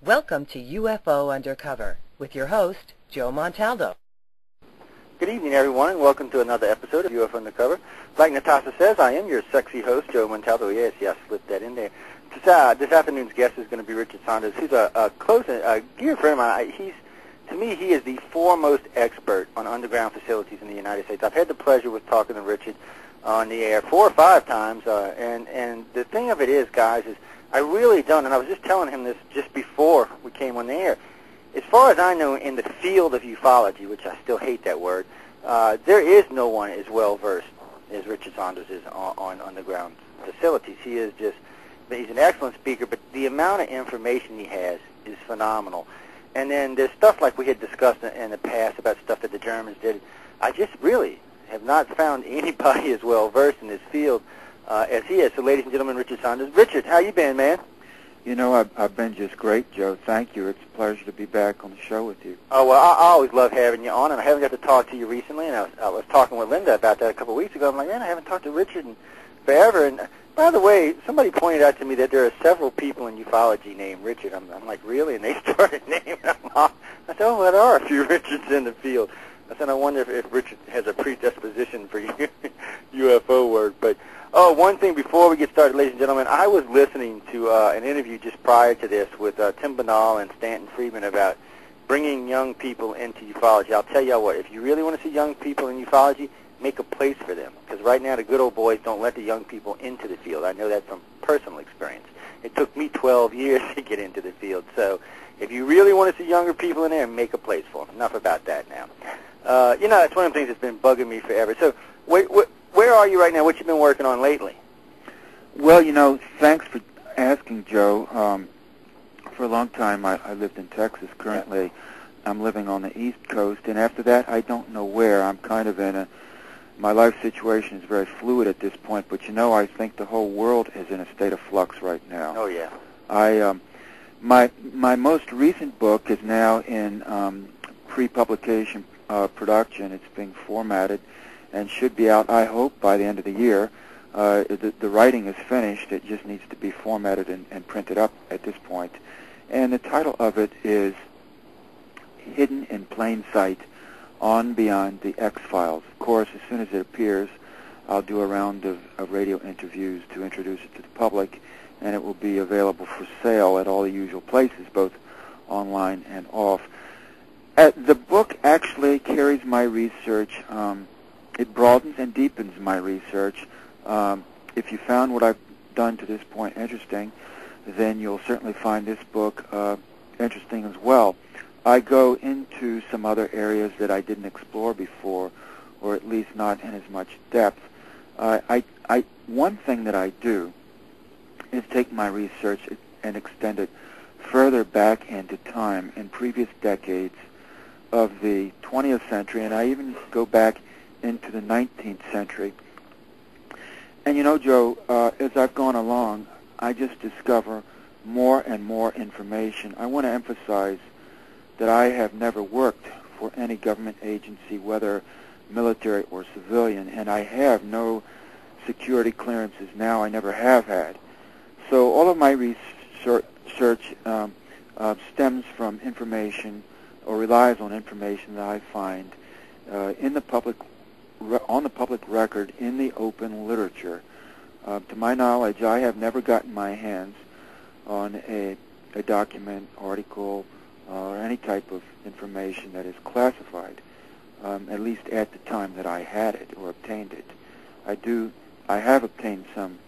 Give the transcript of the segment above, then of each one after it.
Welcome to UFO Undercover with your host, Joe Montaldo. Good evening, everyone, and welcome to another episode of UFO Undercover. Like Natasha says, I am your sexy host, Joe Montaldo. Yes, I slipped that in there. This afternoon's guest is going to be Richard Saunders, who's a close, dear friend of mine. To me, he is the foremost expert on underground facilities in the United States. I've had the pleasure with talking to Richard on the air 4 or 5 times, and the thing of it is, guys, is I really don't, and I was just telling him this just before we came on the air. As far as I know, in the field of ufology, which I still hate that word, there is no one as well-versed as Richard Saunders is on underground facilities. He's an excellent speaker, but the amount of information he has is phenomenal. And then there's stuff like we had discussed in the past about stuff that the Germans did. I just really have not found anybody as well-versed in this field as he is. So, ladies and gentlemen, Richard Saunders. Richard, how you been, man? You know, I've been just great, Joe. Thank you. It's a pleasure to be back on the show with you. Oh, well, I always love having you on, and I haven't got to talk to you recently, and I was talking with Linda about that a couple of weeks ago. I'm like, man, I haven't talked to Richard in forever. And by the way, somebody pointed out to me that there are several people in ufology named Richard. I'm like, really? And they started naming them off. I said, oh, well, there are a few Richards in the field. I said, I wonder if Richard has a predisposition for UFO work. But, one thing before we get started, ladies and gentlemen, I was listening to an interview just prior to this with Tim Banal and Stanton Friedman about bringing young people into ufology. I'll tell you what, if you really want to see young people in ufology, make a place for them. Because right now the good old boys don't let the young people into the field. I know that from personal experience. It took me 12 years to get into the field. So if you really want to see younger people in there, make a place for them. Enough about that now. That's one of the things that's been bugging me forever. So where are you right now? What you been working on lately? Well, thanks for asking, Joe. For a long time, I lived in Texas. Currently, I'm living on the East Coast, and after that, I don't know where. I'm kind of my life situation is very fluid at this point, but I think the whole world is in a state of flux right now. Oh, yeah. My most recent book is now in pre-publication production. It's being formatted and should be out, I hope, by the end of the year. The writing is finished. It just needs to be formatted and printed up at this point. And the title of it is Hidden in Plain Sight, On Beyond the X-Files. Of course, as soon as it appears, I'll do a round of radio interviews to introduce it to the public, and it will be available for sale at all the usual places, both online and off. The book actually carries my research. It broadens and deepens my research. If you found what I've done to this point interesting, then you'll certainly find this book interesting as well. I go into some other areas that I didn't explore before, or at least not in as much depth. One thing that I do is take my research and extend it further back into time in previous decades of the 20th century, and I even go back into the 19th century. And Joe, as I've gone along, I just discover more and more information. I want to emphasize that I have never worked for any government agency, whether military or civilian, and I have no security clearances now. I never have had. So all of my research stems from information or relies on information that I find on the public record in the open literature. To my knowledge, I have never gotten my hands on a document, article, or any type of information that is classified, at least at the time that I had it or obtained it. I have obtained some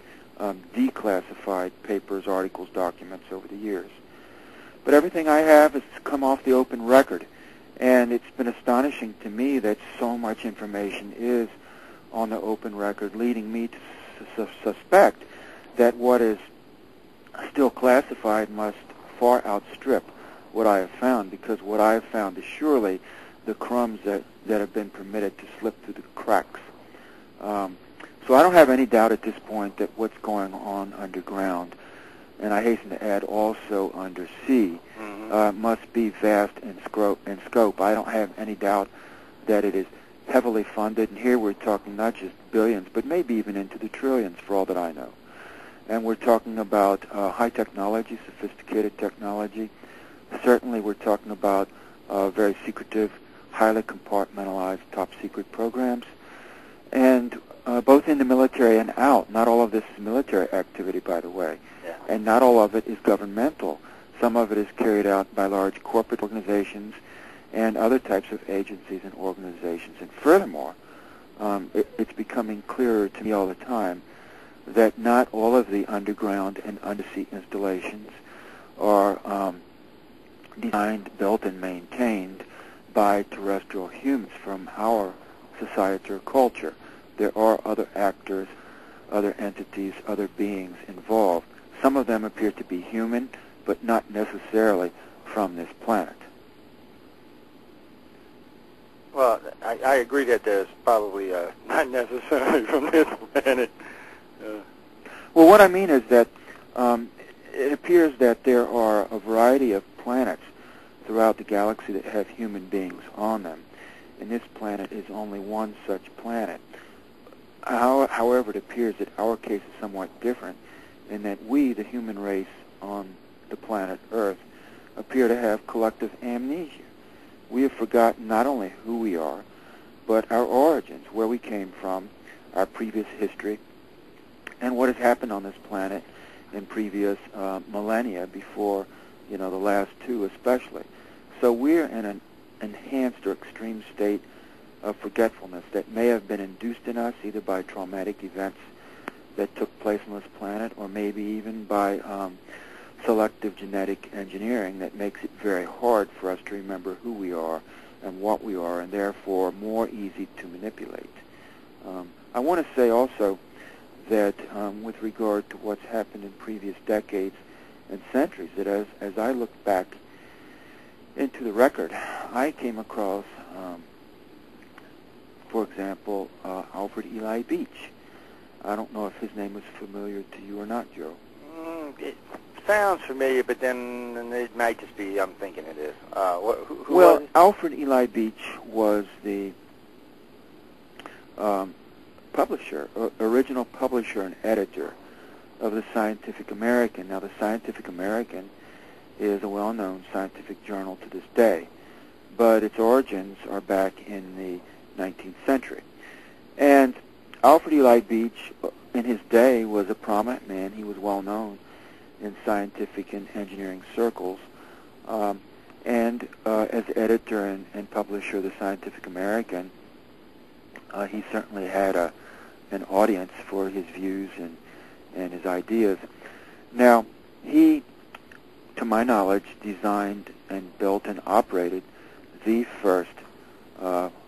declassified papers, articles, documents over the years. But everything I have has come off the open record, and it's been astonishing to me that so much information is on the open record, leading me to suspect that what is still classified must far outstrip what I have found, because what I have found is surely the crumbs that have been permitted to slip through the cracks. So I don't have any doubt at this point that what's going on underground, and I hasten to add also undersea, must be vast in scope. I don't have any doubt that it is heavily funded, and here we're talking not just billions, but maybe even into the trillions for all that I know. And we're talking about high technology, sophisticated technology, Some of it is carried out by large corporate organizations and other types of agencies and organizations. And furthermore, it's becoming clearer to me all the time that not all of the underground and undersea installations are designed, built, and maintained by terrestrial humans from our society or culture. There are other actors, other entities, other beings involved. Some of them appear to be human, but not necessarily from this planet. Well, I agree that there's probably not necessarily from this planet. Well, what I mean is that it appears that there are a variety of planets throughout the galaxy that have human beings on them, and this planet is only one such planet. However, it appears that our case is somewhat different in that we, the human race on the planet Earth, appear to have collective amnesia. We have forgotten not only who we are, but our origins, where we came from, our previous history, and what has happened on this planet in previous millennia before, the last two especially. So we're in an enhanced or extreme state of forgetfulness that may have been induced in us either by traumatic events that took place on this planet or maybe even by selective genetic engineering that makes it very hard for us to remember who we are and what we are, and therefore more easy to manipulate. I want to say also that with regard to what's happened in previous decades and centuries, that as I look back into the record, I came across, for example, Alfred Eli Beach. I don't know if his name was familiar to you or not, Joe. It sounds familiar, but then it might just be I'm thinking it is. Who well, was it? Alfred Eli Beach was the original publisher and editor of the Scientific American. Now, the Scientific American is a well-known scientific journal to this day, but its origins are back in the 19th century. And Alfred Eli Beach, in his day, was a prominent man. He was well-known in scientific and engineering circles. And as editor and publisher of the Scientific American, he certainly had an audience for his views and his ideas. Now, he, to my knowledge, designed and built and operated the first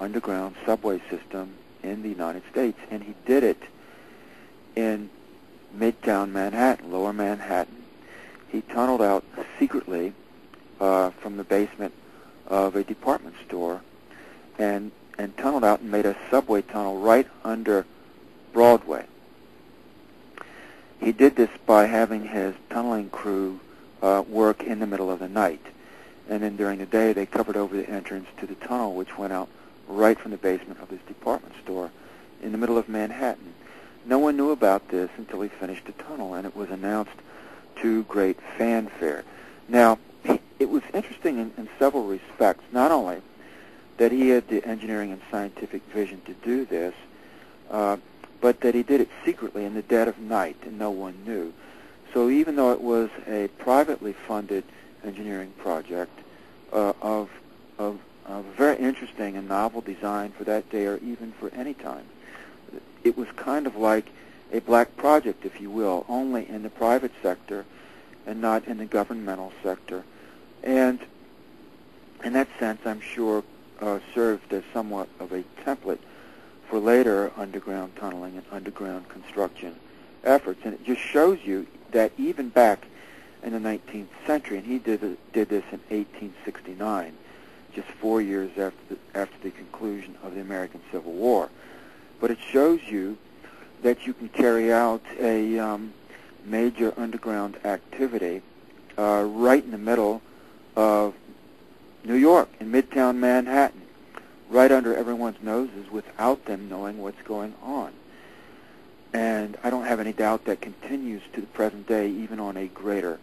underground subway system in the United States, and he did it in Midtown Manhattan, Lower Manhattan. He tunneled out secretly from the basement of a department store and tunneled out and made a subway tunnel right under Broadway. He did this by having his tunneling crew work in the middle of the night. And then during the day, they covered over the entrance to the tunnel, which went out right from the basement of this department store in the middle of Manhattan. No one knew about this until he finished the tunnel, and it was announced to great fanfare. Now, it was interesting in several respects, not only that he had the engineering and scientific vision to do this, but that he did it secretly in the dead of night, and no one knew. So even though it was a privately funded engineering project of a very interesting and novel design for that day or even for any time, it was kind of like a black project, if you will, only in the private sector and not in the governmental sector. And in that sense, I'm sure, served as somewhat of a template for later underground tunneling and underground construction efforts. And it just shows you that even back in the 19th century, and he did this in 1869, just 4 years after the conclusion of the American Civil War. But it shows you that you can carry out a major underground activity right in the middle of New York, in Midtown Manhattan, right under everyone's noses without them knowing what's going on. And I don't have any doubt that continues to the present day, even on a greater